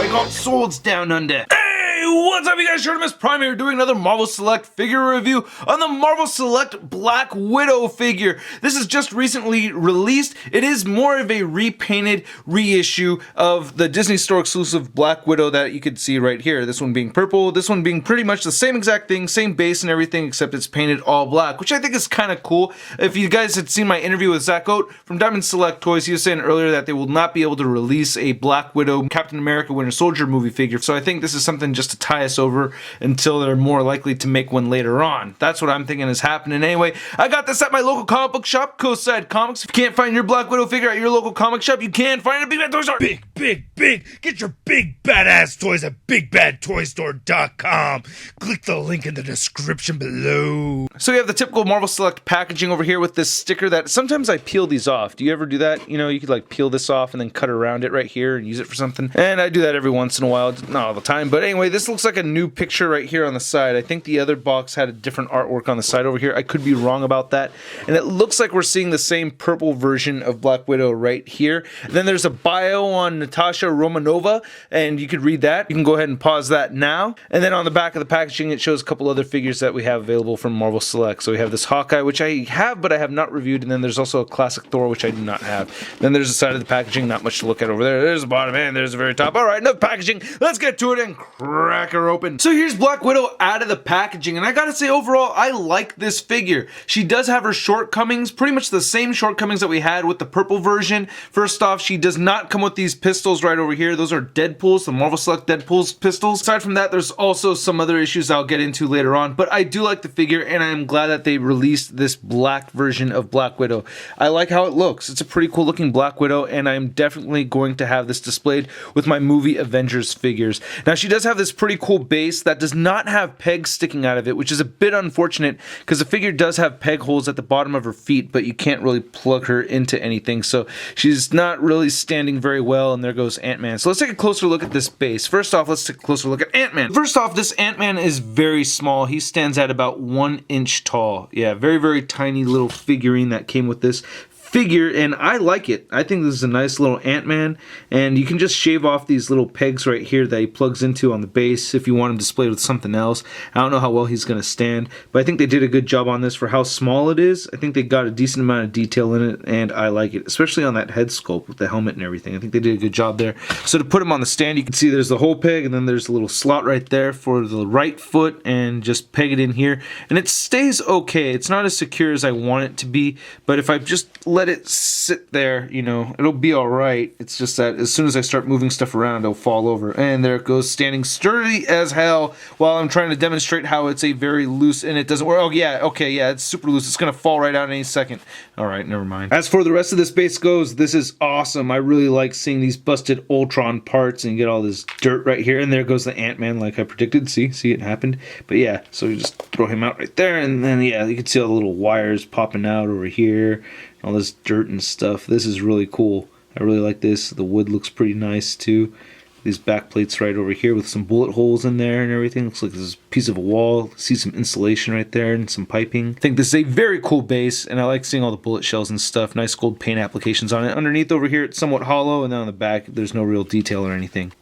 I got swords down under. What's up, you guys? Artemis Prime here doing another Marvel Select figure review on the Marvel Select Black Widow figure. This is just recently released. It is more of a repainted reissue of the Disney Store exclusive Black Widow that you could see right here. This one being purple, this one being pretty much the same exact thing, same base and everything, except it's painted all black, which I think is kind of cool. If you guys had seen my interview with Zach Oat from Diamond Select Toys, he was saying earlier that they will not be able to release a Black Widow Captain America Winter Soldier movie figure, so I think this is something just to tie us over until they're more likely to make one later on. That's what I'm thinking is happening. Anyway, I got this at my local comic book shop, Coastside Comics. If you can't find your Black Widow figure at your local comic shop, you can find it at Big Bad Toy Store. Big! Get your big badass toys at BigBadToyStore.com. Click the link in the description below. So we have the typical Marvel Select packaging over here with this sticker that sometimes I peel these off. Do you ever do that? You know, you could like peel this off and then cut around it right here and use it for something. And I do that every once in a while, not all the time. But anyway, this looks like a new picture right here on the side. I think the other box had a different artwork on the side over here. I could be wrong about that. And it looks like we're seeing the same purple version of Black Widow right here. And then there's a bio on Natasha Romanova, and you could read that. You can go ahead and pause that now. And then on the back of the packaging, it shows a couple other figures that we have available from Marvel Select. So we have this Hawkeye, which I have, but I have not reviewed. And then there's also a classic Thor, which I do not have. Then there's the side of the packaging, not much to look at over there. There's the bottom, and there's the very top. All right, enough packaging. Let's get to it and crack her open. So here's Black Widow out of the packaging, and I gotta say, overall, I like this figure. She does have her shortcomings, pretty much the same shortcomings that we had with the purple version. First off, she does not come with these pistols right over here. Those are Deadpool's, the Marvel Select Deadpool's pistols. Aside from that, there's also some other issues I'll get into later on, but I do like the figure, and I'm glad that they released this black version of Black Widow. I like how it looks. It's a pretty cool looking Black Widow, and I'm definitely going to have this displayed with my movie Avengers figures. Now, she does have this pretty cool base that does not have pegs sticking out of it, which is a bit unfortunate because the figure does have peg holes at the bottom of her feet, but you can't really plug her into anything, so she's not really standing very well, and there goes Ant-Man. So let's take a closer look at this base. First off, let's take a closer look at Ant-Man. First off, this Ant-Man is very small. He stands at about 1 inch tall. Yeah, very, very tiny little figurine that came with this figure, and I like it. I think this is a nice little Ant-Man, and you can just shave off these little pegs right here that he plugs into on the base if you want him displayed with something else. I don't know how well he's going to stand, but I think they did a good job on this for how small it is. I think they got a decent amount of detail in it, and I like it, especially on that head sculpt with the helmet and everything. I think they did a good job there. So to put him on the stand, you can see there's the whole peg, and then there's a little slot right there for the right foot, and just peg it in here, and it stays okay. It's not as secure as I want it to be, but if I just let it sit there, you know, it'll be all right. It's just that as soon as I start moving stuff around, it'll fall over. And there it goes, standing sturdy as hell while I'm trying to demonstrate how it's a very loose, and it doesn't work. Oh yeah, okay, yeah, it's super loose. It's gonna fall right out any second. All right, never mind. As for the rest of this base goes, this is awesome. I really like seeing these busted Ultron parts and get all this dirt right here. And there goes the Ant-Man like I predicted. See it happened. But yeah, so you just throw him out right there, and then yeah, you can see all the little wires popping out over here. All this dirt and stuff. This is really cool. I really like this. The wood looks pretty nice too. These back plates right over here with some bullet holes in there and everything. Looks like this is a piece of a wall. See some insulation right there and some piping. I think this is a very cool base, and I like seeing all the bullet shells and stuff. Nice gold paint applications on it. Underneath over here it's somewhat hollow, and then on the back there's no real detail or anything.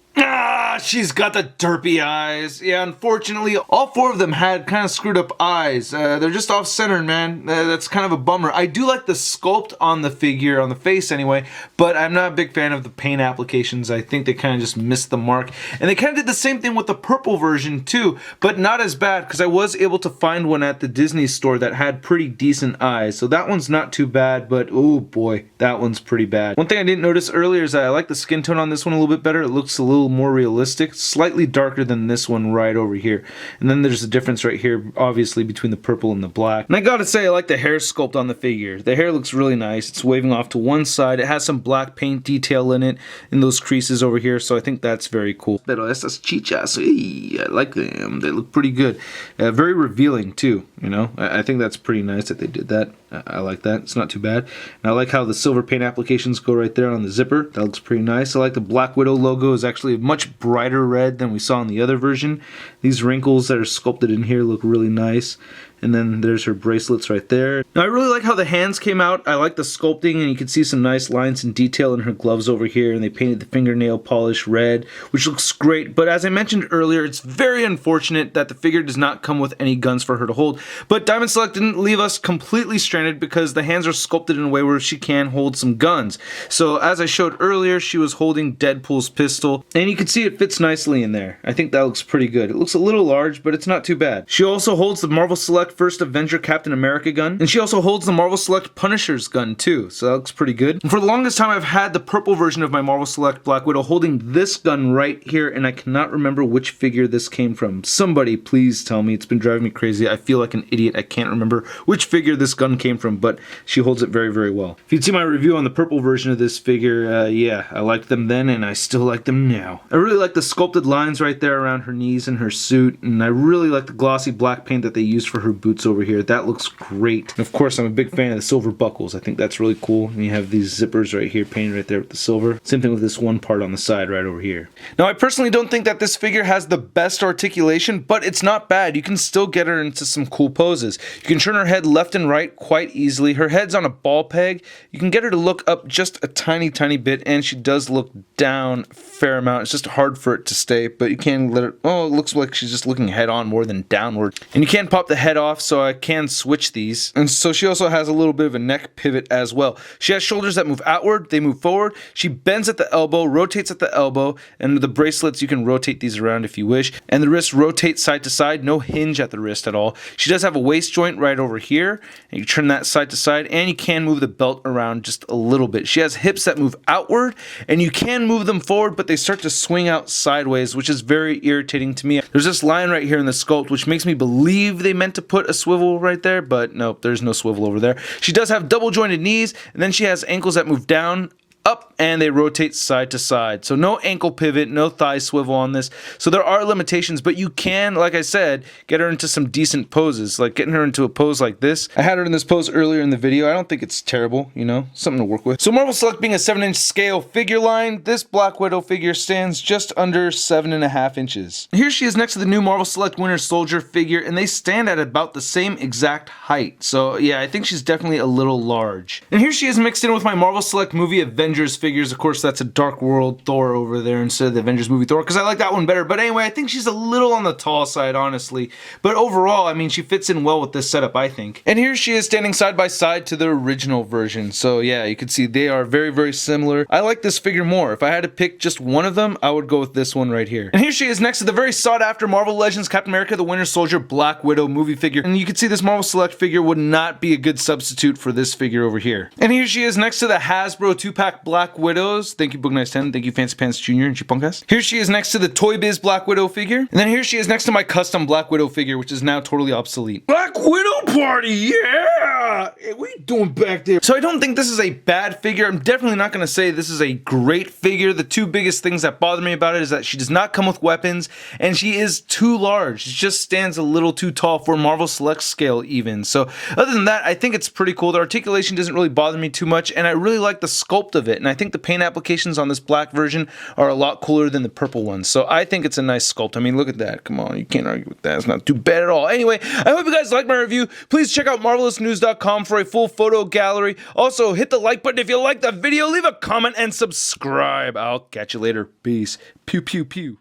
She's got the derpy eyes. Yeah, unfortunately, all four of them had kind of screwed up eyes. They're just off-centered, man. That's kind of a bummer. I do like the sculpt on the figure, on the face anyway, but I'm not a big fan of the paint applications. I think they kind of just missed the mark. And they kind of did the same thing with the purple version too, but not as bad, because I was able to find one at the Disney store that had pretty decent eyes. So that one's not too bad, but oh boy, that one's pretty bad. One thing I didn't notice earlier is that I like the skin tone on this one a little bit better. It looks a little more realistic, slightly darker than this one right over here. And then there's a difference right here, obviously, between the purple and the black. And I gotta say, I like the hair sculpt on the figure. The hair looks really nice. It's waving off to one side. It has some black paint detail in it, in those creases over here, so I think that's very cool. Pero estas chichas, I like them. They look pretty good. Very revealing, too, you know? I think that's pretty nice that they did that. I like that. It's not too bad. And I like how the silver paint applications go right there on the zipper. That looks pretty nice. I like the Black Widow logo is actually a much brighter red than we saw in the other version. These wrinkles that are sculpted in here look really nice. And then there's her bracelets right there. Now I really like how the hands came out. I like the sculpting, and you can see some nice lines and detail in her gloves over here, and they painted the fingernail polish red, which looks great. But as I mentioned earlier, it's very unfortunate that the figure does not come with any guns for her to hold. But Diamond Select didn't leave us completely stranded because the hands are sculpted in a way where she can hold some guns. So as I showed earlier, she was holding Deadpool's pistol, and you can see it fits nicely in there. I think that looks pretty good. It looks a little large, but it's not too bad. She also holds the Marvel Select First Avenger Captain America gun, and she also holds the Marvel Select Punisher's gun too, so that looks pretty good. And for the longest time I've had the purple version of my Marvel Select Black Widow holding this gun right here, and I cannot remember which figure this came from. Somebody please tell me. It's been driving me crazy. I feel like an idiot. I can't remember which figure this gun came from, but she holds it very, very well. If you'd see my review on the purple version of this figure, yeah, I liked them then and I still like them now. I really like the sculpted lines right there around her knees and her suit, and I really like the glossy black paint that they used for her boots over here. That looks great. And of course, I'm a big fan of the silver buckles. I think that's really cool. And you have these zippers right here painted right there with the silver. Same thing with this one part on the side right over here. Now, I personally don't think that this figure has the best articulation, but it's not bad. You can still get her into some cool poses. You can turn her head left and right quite easily. Her head's on a ball peg. You can get her to look up just a tiny, tiny bit, and she does look down a fair amount. It's just hard for it to stay, but you can let her, oh, it looks like she's just looking head on more than downward. And you can pop the head off, so I can switch these. And so she also has a little bit of a neck pivot as well. She has shoulders that move outward, they move forward. She bends at the elbow, rotates at the elbow, and the bracelets, you can rotate these around if you wish. And the wrist rotates side to side, no hinge at the wrist at all. She does have a waist joint right over here, and you turn that side to side, and you can move the belt around just a little bit. She has hips that move outward, and you can move them forward, but they start to swing out sideways, which is very irritating to me. There's this line right here in the sculpt, which makes me believe they meant to put a swivel right there, but nope, there's no swivel over there. She does have double jointed knees, and then she has ankles that move down, up, and they rotate side to side. So no ankle pivot, no thigh swivel on this. So there are limitations, but you can, like I said, get her into some decent poses, like getting her into a pose like this. I had her in this pose earlier in the video. I don't think it's terrible, you know, something to work with. So Marvel Select being a 7-inch scale figure line, this Black Widow figure stands just under 7.5 inches. Here she is next to the new Marvel Select Winter Soldier figure, and they stand at about the same exact height. So yeah, I think she's definitely a little large. And here she is mixed in with my Marvel Select movie Avengers figures. Of course, that's a Dark World Thor over there instead of the Avengers movie Thor, because I like that one better. But anyway, I think she's a little on the tall side, honestly. But overall, I mean, she fits in well with this setup, I think. And here she is standing side by side to the original version. So yeah, you can see they are very, very similar. I like this figure more. If I had to pick just one of them, I would go with this one right here. And here she is next to the very sought after Marvel Legends Captain America the Winter Soldier Black Widow movie figure. And you can see this Marvel Select figure would not be a good substitute for this figure over here. And here she is next to the Hasbro 2-pack Black Widows. Thank you, Book Nice 10. Thank you, Fancy Pants Jr. and Chipunkas. Here she is next to the Toy Biz Black Widow figure. And then here she is next to my custom Black Widow figure, which is now totally obsolete. Black Widow party, yeah! Hey, what are you doing back there? So I don't think this is a bad figure. I'm definitely not going to say this is a great figure. The two biggest things that bother me about it is that she does not come with weapons, and she is too large. She just stands a little too tall for Marvel Select scale even. So other than that, I think it's pretty cool. The articulation doesn't really bother me too much, and I really like the sculpt of it. And I think the paint applications on this black version are a lot cooler than the purple ones. So I think it's a nice sculpt. I mean, look at that. Come on, you can't argue with that. It's not too bad at all. Anyway, I hope you guys liked my review. Please check out marvelousnews.com for a full photo gallery. Also, hit the like button if you liked the video. Leave a comment and subscribe. I'll catch you later. Peace. Pew, pew, pew.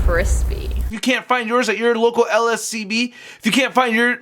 Crispy. If you can't find yours at your local LSCB, if you can't find your